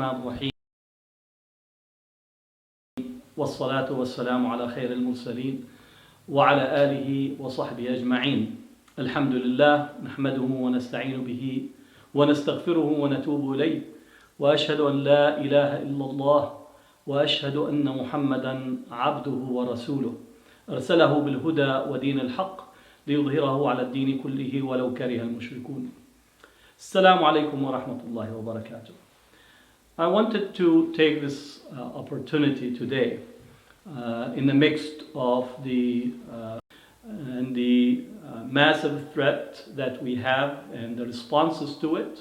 الرحمن الرحيم والصلاة والسلام على خير المرسلين وعلى آله وصحبه أجمعين. الحمد لله نحمده ونستعين به ونستغفره ونتوب إليه وأشهد أن لا إله إلا الله وأشهد أن محمدا عبده ورسوله أرسله بالهدى ودين الحق ليظهره على الدين كله ولو كره المشركون. Assalamu alaikum wa rahmatullahi wa barakatuh. I wanted to take this opportunity today in the midst of the massive threat that we have and the responses to it,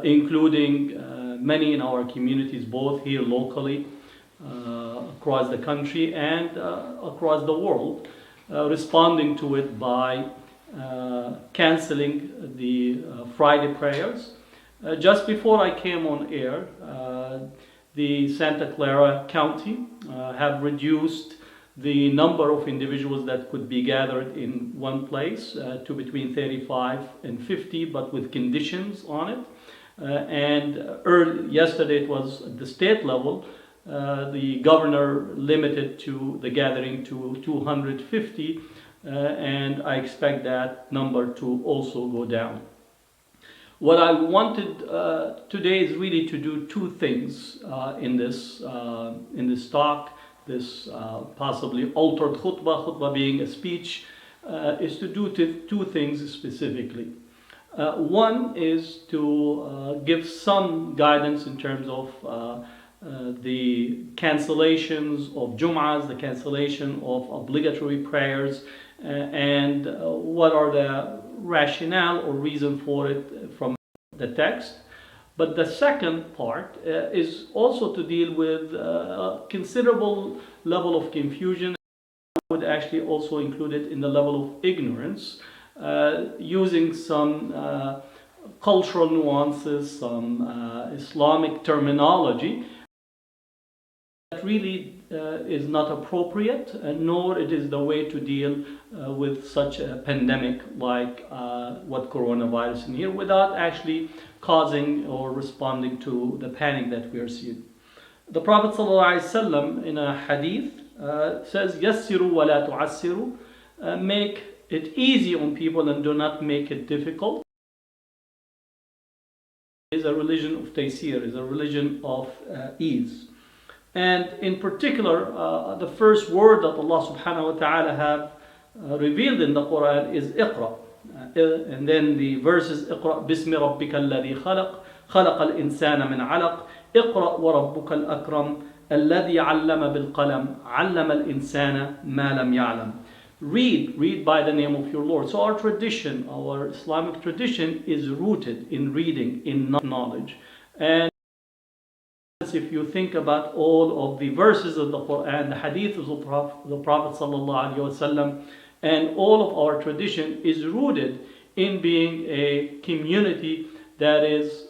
including many in our communities, both here locally, across the country and across the world, responding to it by canceling the Friday prayers. Just before I came on air, the Santa Clara County have reduced the number of individuals that could be gathered in one place to between 35 and 50, but with conditions on it. Yesterday it was at the state level, the governor limited to the gathering to 250, and I expect that number to also go down. What I wanted today is really to do two things in this talk, this possibly altered khutbah being a speech, is to do two things specifically. One is to give some guidance in terms of the cancellations of Jum'ahs, the cancellation of obligatory prayers, and what are the rationale or reason for it from the text. But the second part is also to deal with a considerable level of confusion. I would actually also include it in the level of ignorance, using some cultural nuances, some Islamic terminology that really is not appropriate, nor it is the way to deal with such a pandemic like what coronavirus in here, without actually causing or responding to the panic that we are seeing. The Prophet ﷺ in a hadith says, "Yassiru wa la tu'assiru," make it easy on people and do not make it difficult. It is a religion of taysir, is a religion of ease. And in particular, the first word that Allah subhanahu wa ta'ala have revealed in the Quran is Iqra. And then the verses, Iqra bismi rabbika alladhi khalaq, khalaqa al-insana min alaq, Iqra wa rabbuka al-akram, alladhi allama bil-qalam, allama al-insana ma lam ya'lam. Read by the name of your Lord. So our tradition, our Islamic tradition, is rooted in reading, in knowledge. And if you think about all of the verses of the Quran, the hadith of the Prophet sallallahu alaihi wasallam, and all of our tradition is rooted in being a community that is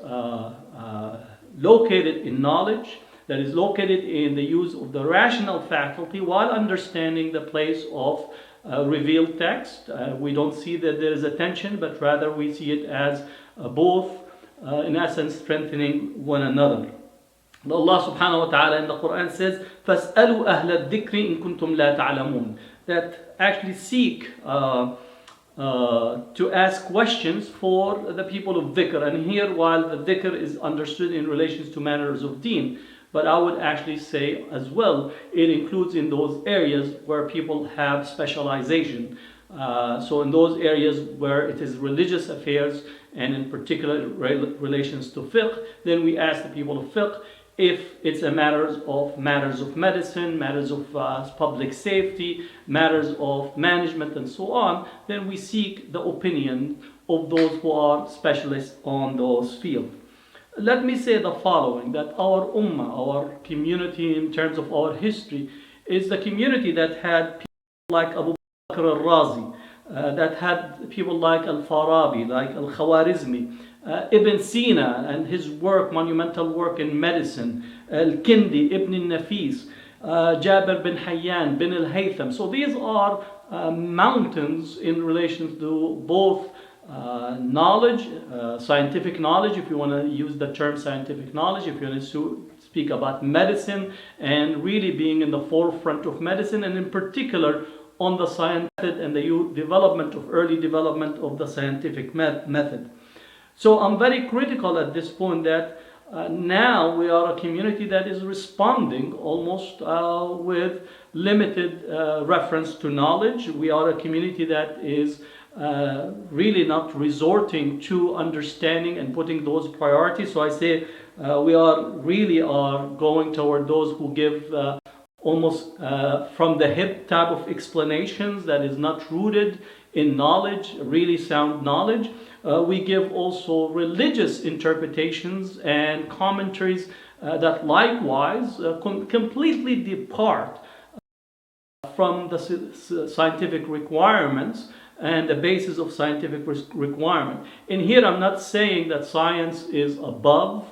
located in knowledge, that is located in the use of the rational faculty while understanding the place of revealed text. We don't see that there is a tension, but rather we see it as both, in essence, strengthening one another. Allah subhanahu wa ta'ala in the Quran says, فَاسْأَلُوا أَهْلَ الذِّكْرِ إِن كُنْتُمْ لَا تَعْلَمُونَ, that actually seek to ask questions for the people of dhikr. And here, while the dhikr is understood in relation to matters of deen, but I would actually say as well, it includes in those areas where people have specialization. So in those areas where it is religious affairs, and in particular relations to fiqh, then we ask the people of fiqh. If it's a matters of medicine, matters of public safety, matters of management and so on, then we seek the opinion of those who are specialists on those fields. Let me say the following, that our ummah, our community in terms of our history, is the community that had people like Abu Bakr al-Razi, that had people like Al-Farabi, like Al-Khawarizmi, Ibn Sina and his work, monumental work in medicine, Al-Kindi, Ibn al-Nafis, Jabir bin Hayyan, bin al-Haytham. So these are mountains in relation to both knowledge, scientific knowledge, if you want to use the term scientific knowledge, if you want to speak about medicine and really being in the forefront of medicine, and in particular on the science method and the early development of the scientific method. So I'm very critical at this point that now we are a community that is responding almost with limited reference to knowledge. We are a community that is really not resorting to understanding and putting those priorities. So I say we are going toward those who give almost from the hip type of explanations that is not rooted in knowledge, really sound knowledge. We give also religious interpretations and commentaries that likewise completely depart from the scientific requirements and the basis of scientific requirement. In here, I'm not saying that science is above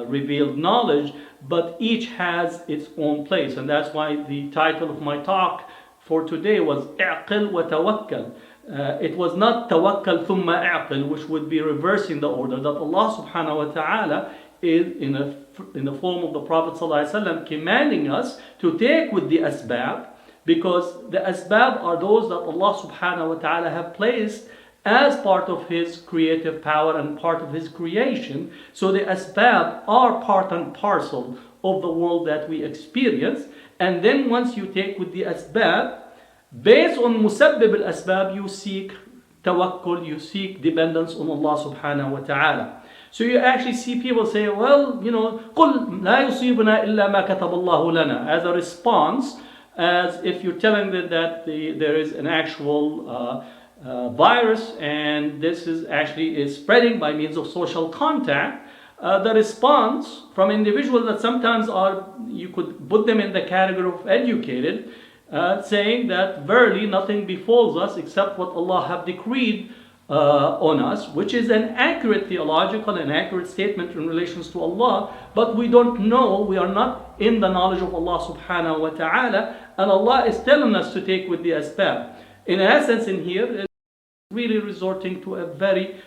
revealed knowledge, but each has its own place, and that's why the title of my talk for today was "A'qil wa tawakkal." It was not tawakkal thumma a'qil, which would be reversing the order. That Allah subhanahu wa ta'ala is in the form of the Prophet sallallahu alaihi wasallam commanding us to take with the asbab, because the asbab are those that Allah subhanahu wa ta'ala have placed as part of His creative power and part of His creation. So the asbab are part and parcel of the world that we experience. And then once you take with the asbab, based on musabbib al-asbab, you seek tawakkul, you seek dependence on Allah subhanahu wa ta'ala. So you actually see people say, well, قُلْ لَا يُصِيبُنَا إِلَّا مَا كَتَبَ اللَّهُ لَنَا, as a response, as if you're telling them that there is an actual virus and this is spreading by means of social contact. The response from individuals that sometimes you could put them in the category of educated, saying that verily nothing befalls us except what Allah have decreed on us, which is an accurate theological and accurate statement in relations to Allah, but we don't know, we are not in the knowledge of Allah subhanahu wa ta'ala, and Allah is telling us to take with the asbab. In essence, in here, it's really resorting to a very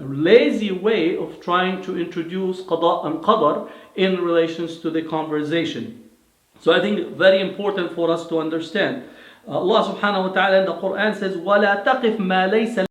lazy way of trying to introduce qada and qadar in relations to the conversation. So I think very important for us to understand. Allah subhanahu wa ta'ala in the Quran says, وَلَا تَقِفْ مَا لَيْسَ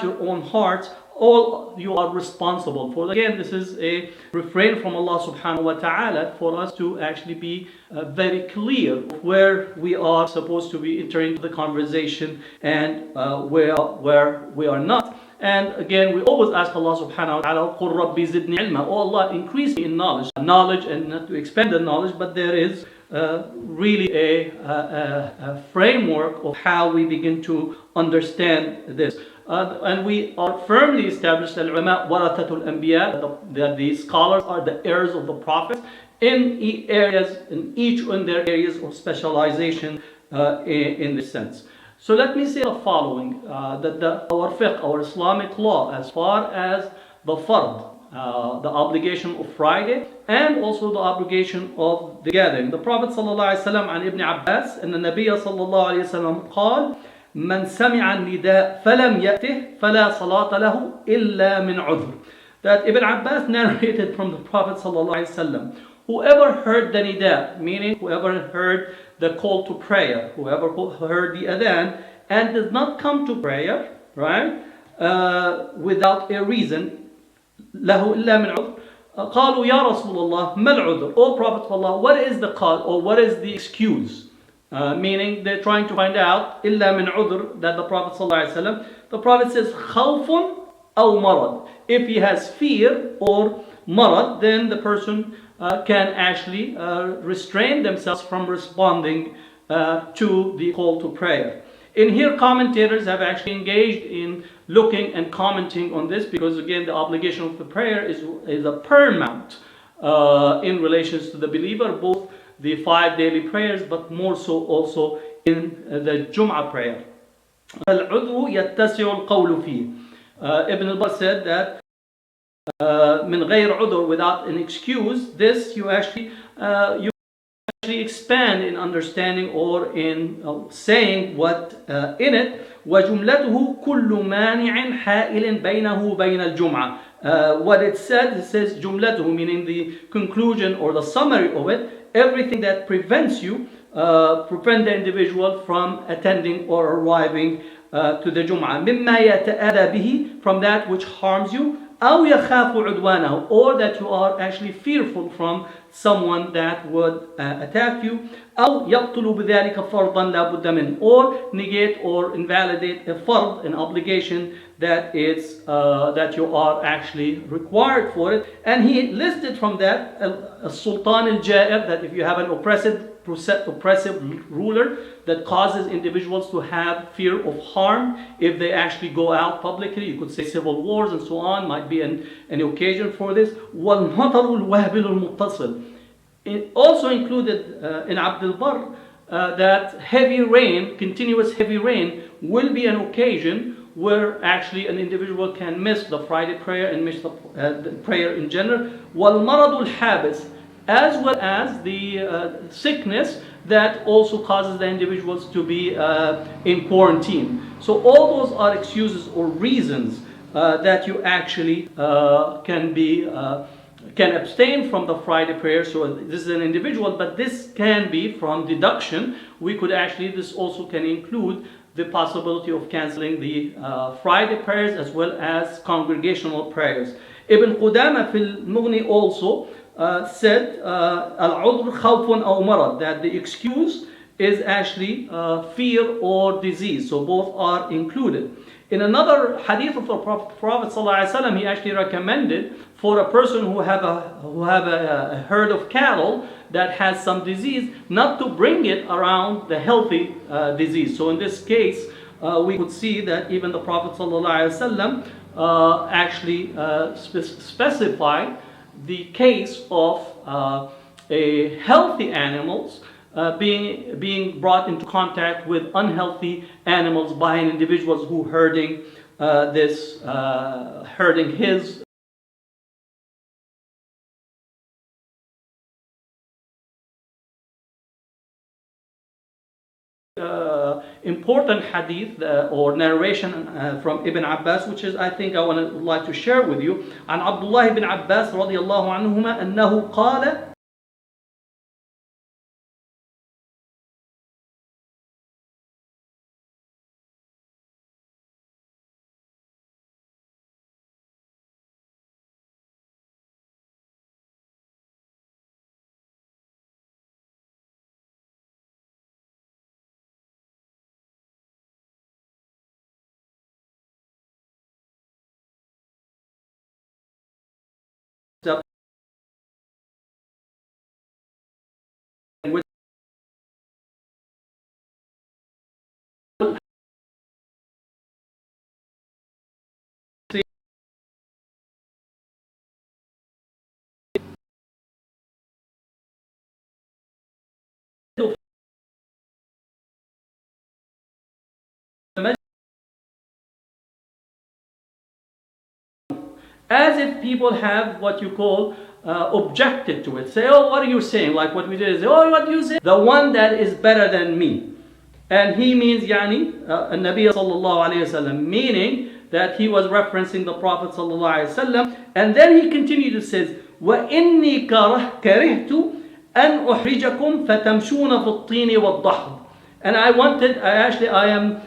your own heart, all you are responsible for. Again, this is a refrain from Allah subhanahu wa ta'ala for us to actually be very clear where we are supposed to be entering the conversation and where we are not. And again, we always ask Allah subhanahu wa ta'ala, قُلْ رَبِّ زِدْنِي عِلْمًا, oh Allah, increase me in knowledge, and not to expand the knowledge, but there is really a framework of how we begin to understand this. And we are firmly established al-ulama warathatul anbiya, that the scholars are the heirs of the prophets in each in their areas of specialization in this sense. So let me say the following, that our fiqh, our Islamic law, as far as the fard, the obligation of Friday, and also the obligation of the gathering. The Prophet ﷺ عن Ibn Abbas and the Nabi sallallahu alayhi wa sallam قال من سمع النداء فلم يأته فلا صلاة له إلا من عذر. That Ibn Abbas narrated from the Prophet ﷺ, whoever heard the nida, meaning whoever heard the call to prayer, whoever heard the adhan and did not come to prayer, right, without a reason, له إلا من عذر. قالوا يا رسول الله ما العذر? O Prophet of Allah, what is the cause or what is the excuse? Meaning they're trying to find out إلا من عذر, that the Prophet ﷺ, the Prophet says خوف أو مرض. If he has fear or marad, then the person can actually restrain themselves from responding to the call to prayer. In here, commentators have actually engaged in looking and commenting on this, because again the obligation of the prayer is a paramount in relations to the believer, both the 5 daily prayers, but more so also in the Jum'ah prayer. العضو يتسع القول فيه. Ibn al-Bar said that من غير عذر, without an excuse, this you actually expand in understanding or in saying what in it. وجملته كل مانع حائل بينه وبين الجمعة. What it says جملته, meaning the conclusion or the summary of it, everything that prevents you, prevent the individual from attending or arriving to the Jum'ah. مما يتأذى به, from that which harms you, أو يخاف عدوانه, or that you are actually fearful from someone that would attack you, أو يبطل بذلك فرضا لا بد منه, or negate or invalidate a fard, an obligation that that you are actually required for it. And he listed from that a sultan al-ja'ir, that if you have an oppressive ruler that causes individuals to have fear of harm if they actually go out publicly, you could say civil wars and so on might be an occasion for this. وَالْمَطَرُ الْوَهْبِلُ الْمُتَّصِلُ. It also included in Abd al-Barr that heavy rain, continuous heavy rain, will be an occasion where actually an individual can miss the Friday prayer and miss the prayer in general. وَالْمَرَضُ الْحَابِسِ, as well as the sickness that also causes the individuals to be in quarantine. So all those are excuses or reasons that you actually can abstain from the Friday prayer. So this is an individual, but this can be from deduction. This also can include the possibility of cancelling the Friday prayers as well as congregational prayers. Ibn Qudama fil Mughni also said al-udhr khawfun aw marad, that the excuse is actually fear or disease. So both are included. In another hadith of the Prophet ﷺ, he actually recommended for a person who have a herd of cattle that has some disease, not to bring it around the healthy disease. So in this case, we could see that even the Prophet ﷺ actually specified the case of a healthy animals being brought into contact with unhealthy animals by an individual who herding his important hadith or narration from Ibn Abbas, which is I would like to share with you. عن عبد الله بن عباس رضي الله عنهما أنه قال as if people have what you call objected to it. Say, oh, what are you saying? Like what we did is, oh, what do you say? The one that is better than me. And he means, Nabi sallallahu alayhi wasallam, meaning that he was referencing the Prophet sallallahu alayhi wasallam. And then he continued to say, وَإِنِّي كَرِهْتُ أَنْ أُحْرِجَكُمْ فَتَمْشُونَ فِي الطِّينِ وَالضَّحْضِ. And I am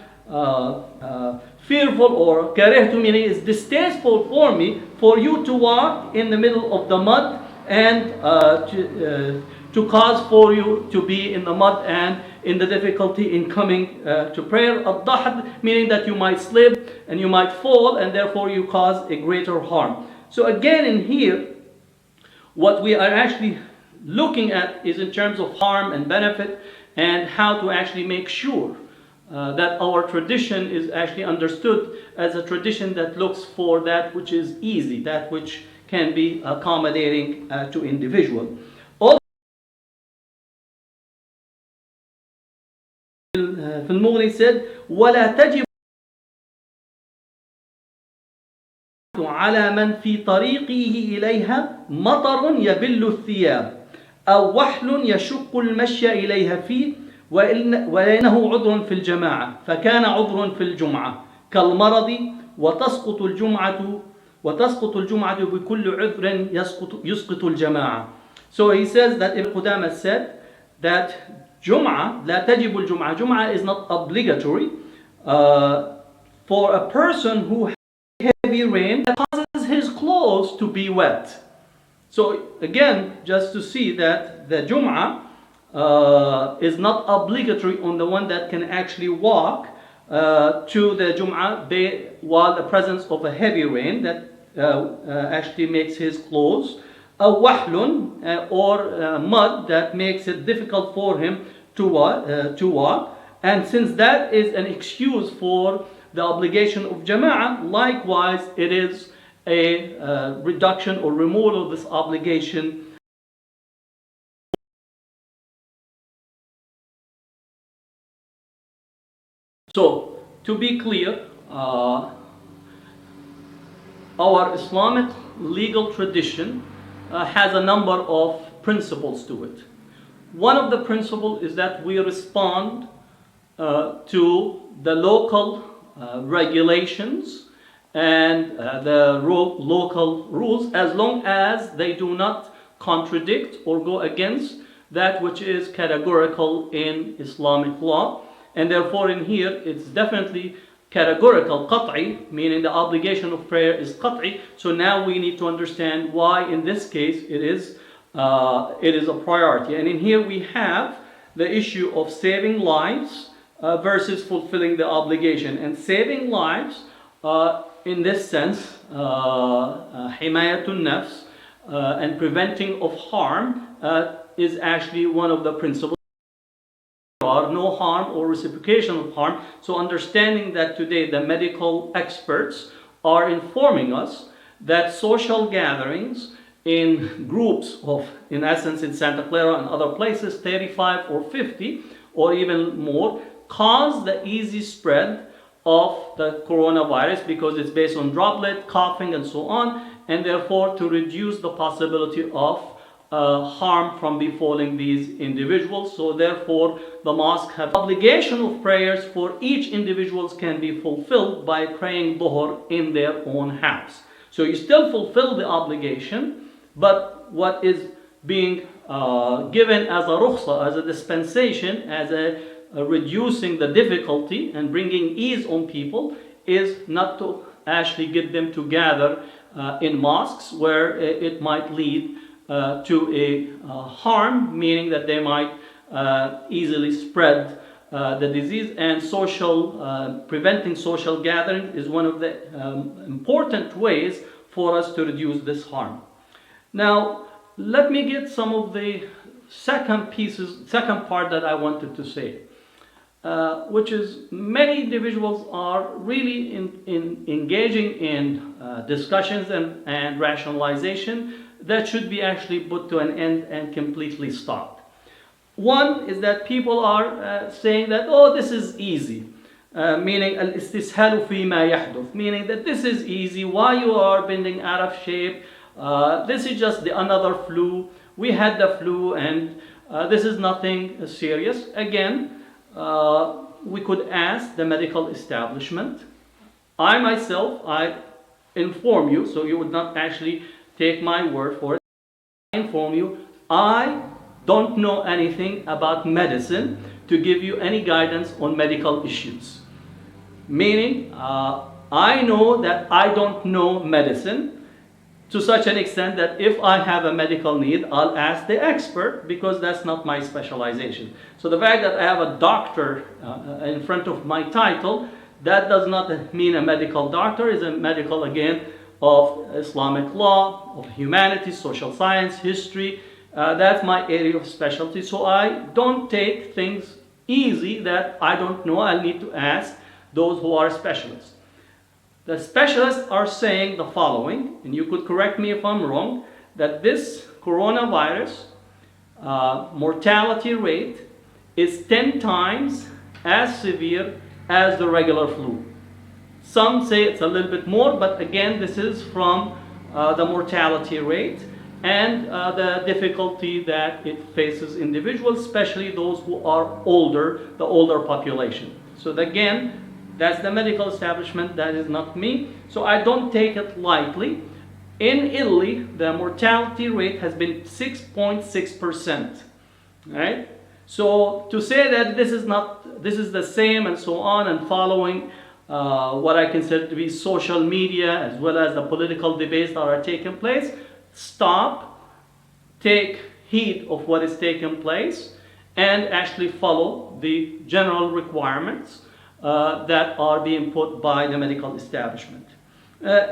fearful, or karihtu meaning is distasteful for me, for you to walk in the middle of the mud and to cause for you to be in the mud and in the difficulty in coming to prayer. Ad-dahd meaning that you might slip and you might fall and therefore you cause a greater harm. So again in here, what we are actually looking at is in terms of harm and benefit and how to actually make sure that our tradition is actually understood as a tradition that looks for that which is easy, that which can be accommodating to individual. في المغني said ولا تجب على من في طريقه إليها مطر يبل الثياب أو وحل يشق المشي إليها فيه ولأنه عذر في الجماعة فكان عذر في الجمعة كالمرض وتسقط الجمعة بكل عذر يسقط الجماعة. So he says that Ibn Qudamah said that Jum'ah, لا تجب الجمعة, Jum'ah is not obligatory for a person who has heavy rain that causes his clothes to be wet. So again, just to see that the Jum'ah is not obligatory on the one that can actually walk to the Jum'ah while the presence of a heavy rain that actually makes his clothes wahlun or mud that makes it difficult for him to walk. And since that is an excuse for the obligation of jama'ah, likewise it is a reduction or removal of this obligation. So, to be clear, our Islamic legal tradition has a number of principles to it. One of the principles is that we respond to the local regulations and the local rules as long as they do not contradict or go against that which is categorical in Islamic law. And therefore in here it's definitely categorical, qat'i, meaning the obligation of prayer is qat'i. So now we need to understand why in this case it is a priority. And in here we have the issue of saving lives versus fulfilling the obligation. And saving lives in this sense, himayatun nafs, and preventing of harm is actually one of the principles. No harm or reciprocation of harm. So understanding that today the medical experts are informing us that social gatherings in groups of, in essence in Santa Clara and other places, 35 or 50 or even more, cause the easy spread of the coronavirus because it's based on droplet, coughing and so on, and therefore to reduce the possibility of harm from befalling these individuals. So therefore the mosque have obligation of prayers for each individuals can be fulfilled by praying dhuhr in their own house. So you still fulfill the obligation, but what is being given as a rukhsa, as a dispensation, as a reducing the difficulty and bringing ease on people is not to actually get them to gather in mosques where it might lead to a harm, meaning that they might easily spread the disease. And preventing social gathering is one of the important ways for us to reduce this harm. Now, let me get some of the second part that I wanted to say, which is many individuals are really engaging in discussions and rationalization that should be actually put to an end and completely stopped. One is that people are saying that, oh, this is easy, meaning al-istishalu fi ma yahduth, meaning that this is easy, why you are bending out of shape, this is just another flu, we had the flu and this is nothing serious. Again, we could ask the medical establishment. I myself, I inform you, so you would not actually take my word for it. I inform you, I don't know anything about medicine to give you any guidance on medical issues. Meaning, I know that I don't know medicine to such an extent that if I have a medical need, I'll ask the expert because that's not my specialization. So the fact that I have a doctor in front of my title, that does not mean a medical doctor. Is a medical, again, of Islamic law, of humanities, social science, history. That's my area of specialty. So I don't take things easy that I don't know. I'll need to ask those who are specialists. The specialists are saying the following, and you could correct me if I'm wrong, that this coronavirus mortality rate is 10 times as severe as the regular flu. Some say it's a little bit more, but again, this is from the mortality rate and the difficulty that it faces individuals, especially those who are older, the older population. So again, that's the medical establishment, that is not me. So I don't take it lightly. In Italy, the mortality rate has been 6.6%. Right? So to say that this is the same and so on, and following what I consider to be social media as well as the political debates that are taking place, stop, take heed of what is taking place, and actually follow the general requirements that are being put by the medical establishment.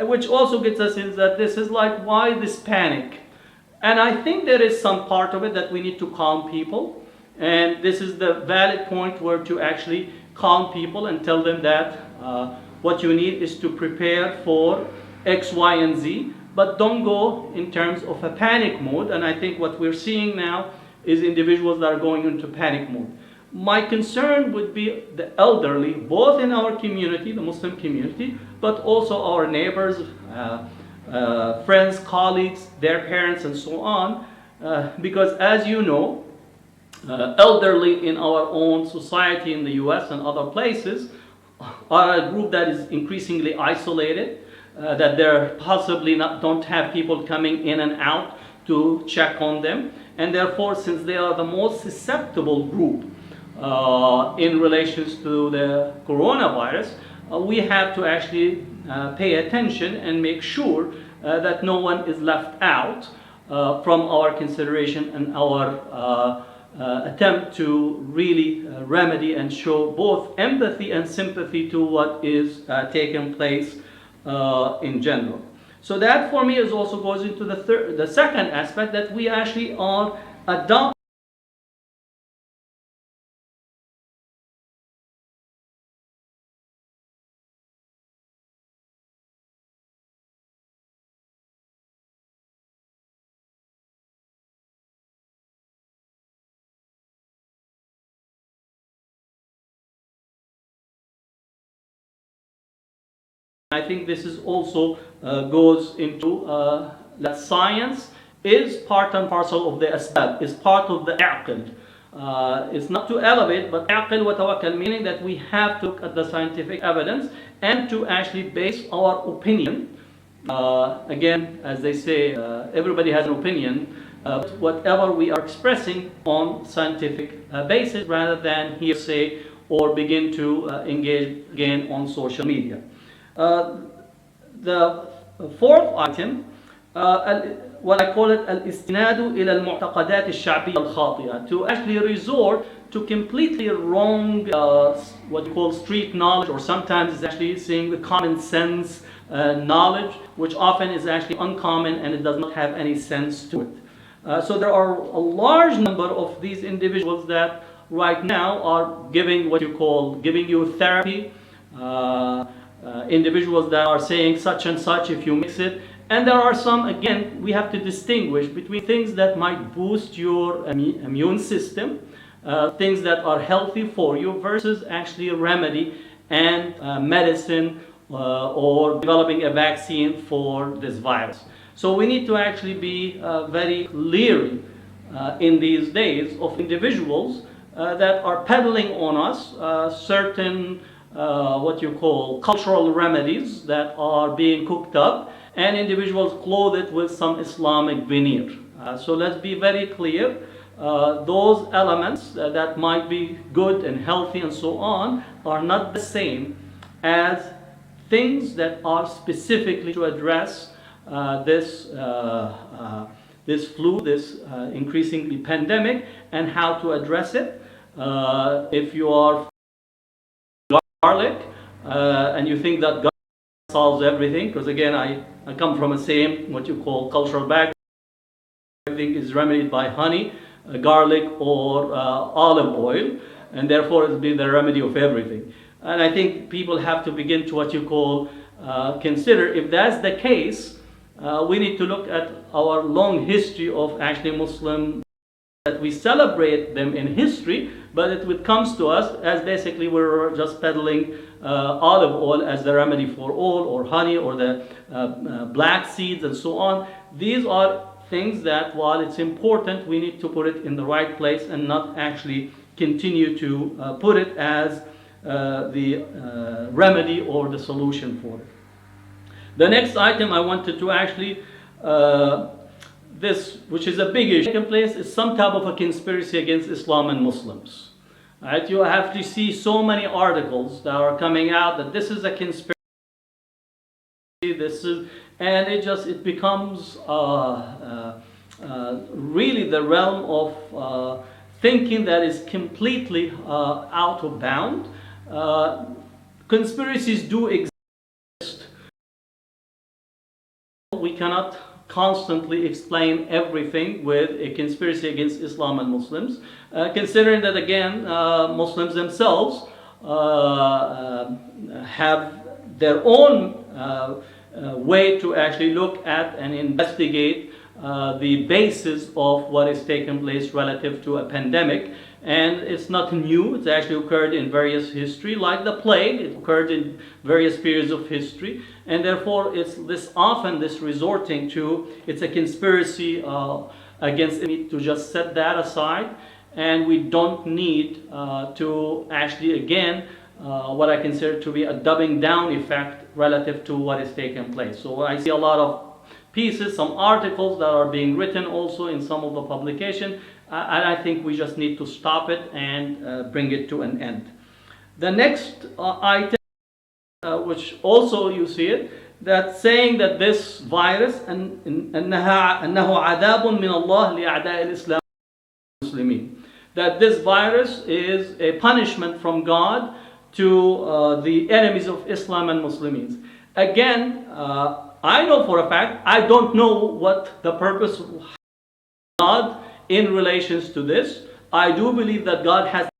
Which also gets us in that this is like, why this panic? And I think there is some part of it that we need to calm people. And this is the valid point where to actually calm people and tell them that what you need is to prepare for X, Y, and Z. But don't go in terms of a panic mode. And I think what we're seeing now is individuals that are going into panic mode. My concern would be the elderly, both in our community, the Muslim community, but also our neighbors, friends, colleagues, their parents, and so on. Because as you know, elderly in our own society in the US and other places are a group that is increasingly isolated, that they're possibly don't have people coming in and out to check on them. And therefore, since they are the most susceptible group in relations to the coronavirus, we have to actually pay attention and make sure that no one is left out from our consideration and our attempt to really remedy and show both empathy and sympathy to what is taking place in general. So that for me is also goes into the second aspect, that we actually are adopting. I think this is also goes into that science is part and parcel of the asbab, is part of the aql. It's not to elevate, but aql wa tawakkal, meaning that we have to look at the scientific evidence and to actually base our opinion. Again, as they say, everybody has an opinion, whatever we are expressing on scientific basis rather than hearsay or begin to engage again on social media. The fourth item, what I call it al-istinadu ila al-mu'taqadat al-sha'biyya al-khati'a, to actually resort to completely wrong, what you call street knowledge, or sometimes it's actually seeing the common sense knowledge, which often is actually uncommon and it does not have any sense to it. So there are a large number of these individuals that right now are giving what you call, giving you therapy, individuals that are saying such and such if you mix it. And there are some, again, we have to distinguish between things that might boost your immune system, things that are healthy for you, versus actually a remedy and medicine or developing a vaccine for this virus. So we need to actually be very leery in these days of individuals that are peddling on us certain what you call cultural remedies that are being cooked up, and individuals clothed with some Islamic veneer. So let's be very clear, those elements that might be good and healthy and so on are not the same as things that are specifically to address this flu, this increasingly pandemic, and how to address it. If you are garlic and you think that garlic solves everything, because again I come from a same what you call cultural background. Everything is remedied by honey, garlic, or olive oil. and therefore it'll be the remedy of everything. And I think people have to begin to what you call consider, if that's the case, we need to look at our long history of actually Muslim, that we celebrate them in history, but it comes to us as basically we're just peddling olive oil as the remedy for all, or honey, or the black seeds and so on. These are things that, while it's important, we need to put it in the right place and not actually continue to put it as the remedy or the solution for it. The next item I wanted to actually this, which is a big issue, taking place, is some type of a conspiracy against Islam and Muslims. Right? You have to see so many articles that are coming out that this is a conspiracy, this is, and it becomes really the realm of thinking that is completely out of bound. Conspiracies do exist. We cannot constantly explain everything with a conspiracy against Islam and Muslims, considering that again Muslims themselves have their own way to actually look at and investigate the basis of what is taking place relative to a pandemic. And it's not new, it's actually occurred in various history, like the plague, it occurred in various periods of history, and therefore it's this resorting to, it's a conspiracy against it, to just set that aside, and we don't need to actually, again, what I consider to be a doubling down effect relative to what is taking place. So I see a lot of pieces, some articles that are being written also in some of the publication, and I think we just need to stop it and bring it to an end. The next item, which also you see it, that saying that this virus أنه عذاب من الله لأعداء الإسلام والمسلمين, that this virus is a punishment from God to the enemies of Islam and Muslims. Again, I know for a fact, I don't know what the purpose of God in relations to this. I do believe that God has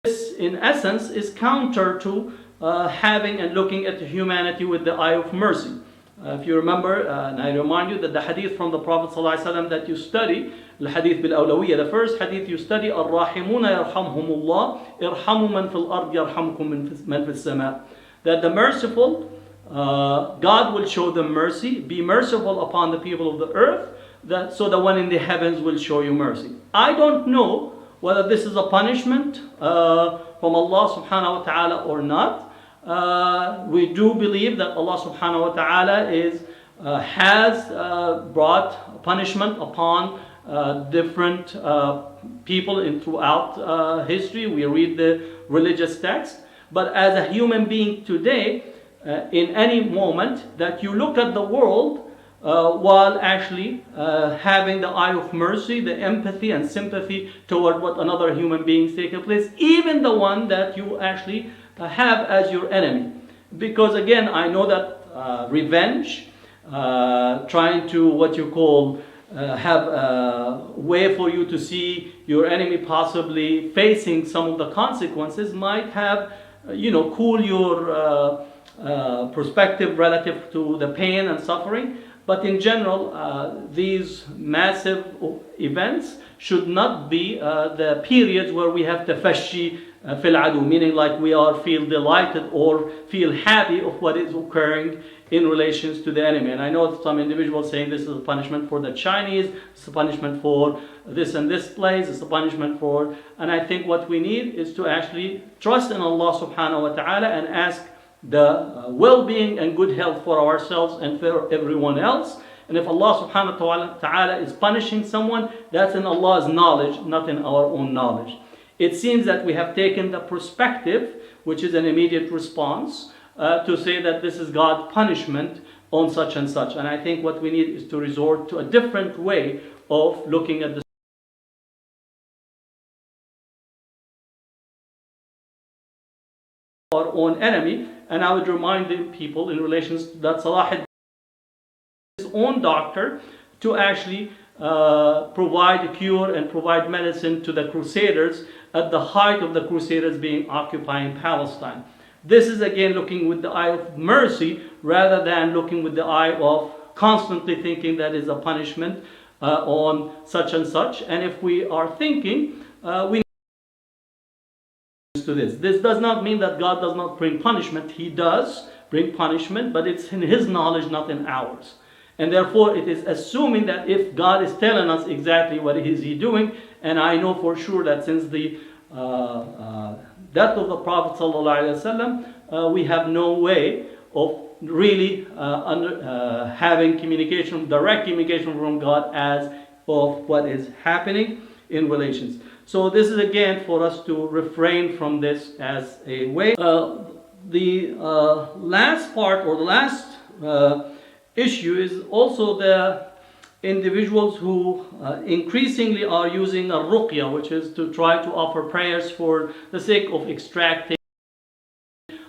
this, in essence, is counter to having and looking at humanity with the eye of mercy. If you remember, and I remind you that the hadith from the Prophet ﷺ that you study, الحديث بالأولوية, the first hadith you study, الراحمون يرحمهم الله ارحموا من في الأرض يرحمكم من في السماء. That the merciful, God will show them mercy, be merciful upon the people of the earth, so the one in the heavens will show you mercy. I don't know whether this is a punishment from Allah subhanahu wa ta'ala or not. We do believe that Allah subhanahu wa ta'ala has brought punishment upon different people throughout history. We read the religious text, but as a human being today, in any moment that you look at the world while actually having the eye of mercy, the empathy and sympathy toward what another human being is taking place, even the one that you actually have as your enemy. Because again, I know that revenge, trying to what you call have a way for you to see your enemy possibly facing some of the consequences might have, cool your perspective relative to the pain and suffering. But in general, these massive events should not be the periods where we have tafashi fil adu, meaning like we feel delighted or feel happy of what is occurring in relations to the enemy. And I know some individuals saying this is a punishment for the Chinese, it's a punishment for this and this place, it's a punishment for... And I think what we need is to actually trust in Allah subhanahu wa ta'ala and ask the well-being and good health for ourselves and for everyone else. And if Allah subhanahu wa ta'ala is punishing someone, that's in Allah's knowledge, not in our own knowledge. It seems that we have taken the perspective, which is an immediate response, to say that this is God's punishment on such and such. And I think what we need is to resort to a different way of looking at the our own enemy. And I would remind the people in relation to that Salah his own doctor to actually provide a cure and provide medicine to the Crusaders at the height of the Crusaders being occupying Palestine. This is again looking with the eye of mercy rather than looking with the eye of constantly thinking that is a punishment on such and such. And if we are thinking, we to this. This does not mean that God does not bring punishment. He does bring punishment, but it's in His knowledge, not in ours. And therefore, it is assuming that if God is telling us exactly what is He doing, and I know for sure that since the death of the Prophet ﷺ, we have no way of really having communication, direct communication from God as of what is happening in relations. So this is again for us to refrain from this as a way. The last part or the last issue is also the individuals who increasingly are using a ruqya, which is to try to offer prayers for the sake of extracting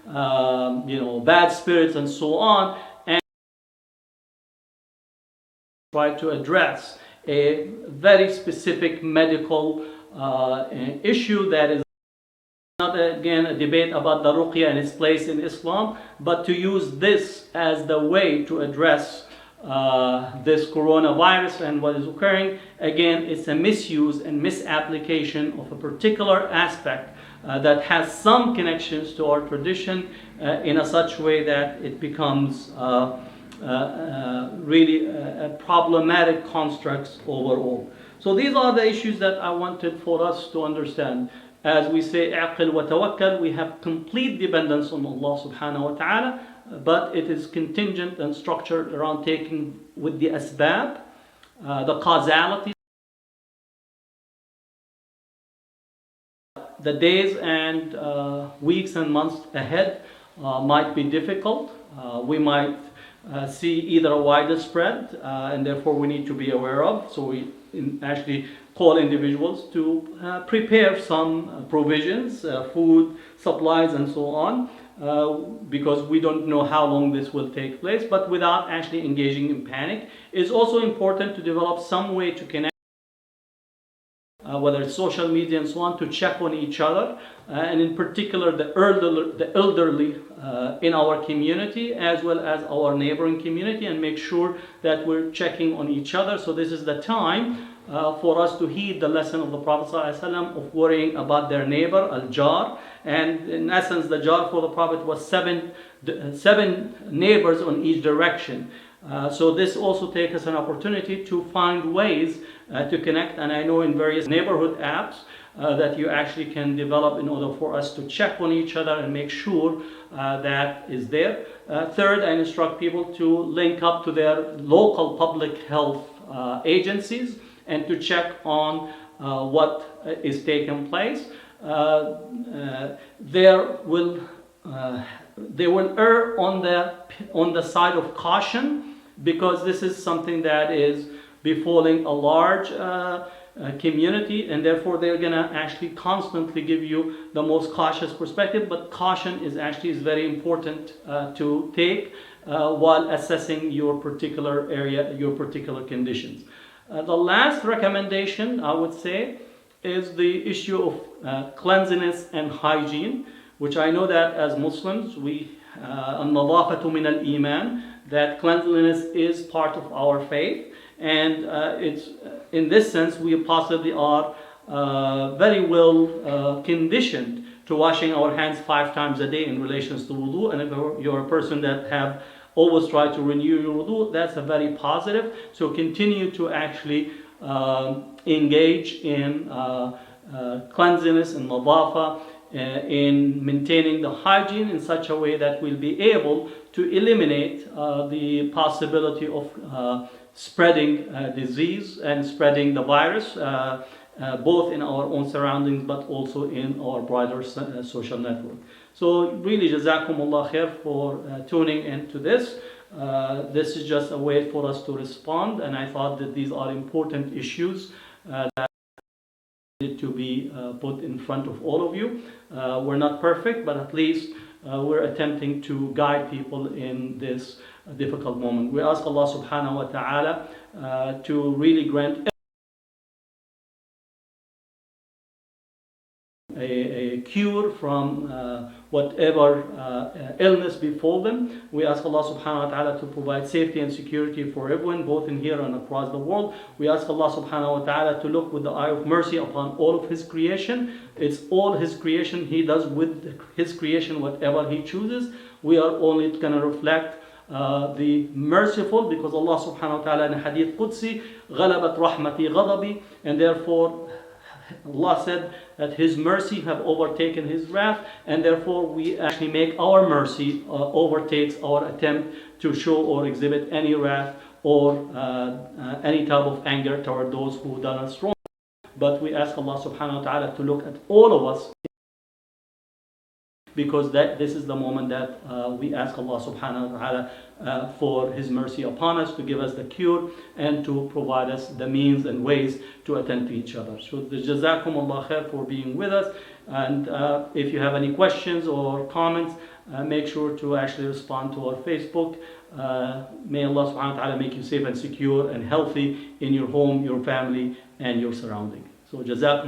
bad spirits and so on, and try to address a very specific medical issue that is not again a debate about the ruqya and its place in Islam, but to use this as the way to address this coronavirus and what is occurring. Again, it's a misuse and misapplication of a particular aspect that has some connections to our tradition in a such way that it becomes really problematic constructs overall. So these are the issues that I wanted for us to understand. As we say, aqil wa tawakkal, we have complete dependence on Allah subhanahu wa ta'ala, but it is contingent and structured around taking with the asbab, the causality. The days and weeks and months ahead might be difficult. We might see either a wider spread, and therefore we need to be aware of. So we actually call individuals to prepare some provisions, food, supplies, and so on, because we don't know how long this will take place, but without actually engaging in panic. It's also important to develop some way to connect, whether it's social media and so on, to check on each other, and in particular the elderly in our community as well as our neighboring community, and make sure that we're checking on each other. So this is the time for us to heed the lesson of the Prophet ﷺ of worrying about their neighbor, al-jar. And in essence, the jar for the Prophet was seven neighbors on each direction. So this also takes us an opportunity to find ways to connect, and I know in various neighborhood apps that you actually can develop in order for us to check on each other and make sure that is there. Third, I instruct people to link up to their local public health agencies and to check on what is taking place. They will err on the side of caution, because this is something that is befalling a large community, and therefore they're going to actually constantly give you the most cautious perspective. But caution is very important to take while assessing your particular area, your particular conditions. The last recommendation I would say is the issue of cleanliness and hygiene, which I know that as Muslims we an-nadafatu min al-iman, that cleanliness is part of our faith, and it's in this sense we possibly are very well conditioned to washing our hands 5 times a day in relations to wudu. And if you're a person that have always tried to renew your wudu, that's a very positive. So continue to actually engage in cleanliness and nadafa, in maintaining the hygiene in such a way that we'll be able to eliminate the possibility of spreading disease and spreading the virus, both in our own surroundings but also in our broader social network. So really, Jazakumullah khair for tuning into this. This is just a way for us to respond, and I thought that these are important issues that need to be put in front of all of you. We're not perfect, but at least we're attempting to guide people in this difficult moment. We ask Allah subhanahu wa ta'ala to really grant a cure from whatever illness befall them. We ask Allah subhanahu wa ta'ala to provide safety and security for everyone, both in here and across the world. We ask Allah subhanahu wa ta'ala to look with the eye of mercy upon all of His creation. It's all His creation. He does with His creation whatever He chooses. We are only going to reflect the merciful, because Allah subhanahu wa ta'ala in Hadith Qudsi, غَلَبَتْ رَحْمَتِي غَضَبِي, and therefore Allah said that His mercy have overtaken His wrath, and therefore we actually make our mercy overtakes our attempt to show or exhibit any wrath or any type of anger toward those who done us wrong. But we ask Allah subhanahu wa ta'ala to look at all of us, because this is the moment that we ask Allah subhanahu wa ta'ala for His mercy upon us, to give us the cure and to provide us the means and ways to attend to each other. So jazakum Allah khair for being with us, and if you have any questions or comments, make sure to actually respond to our Facebook. May Allah subhanahu wa ta'ala make you safe and secure and healthy in your home, your family and your surrounding. So jazakum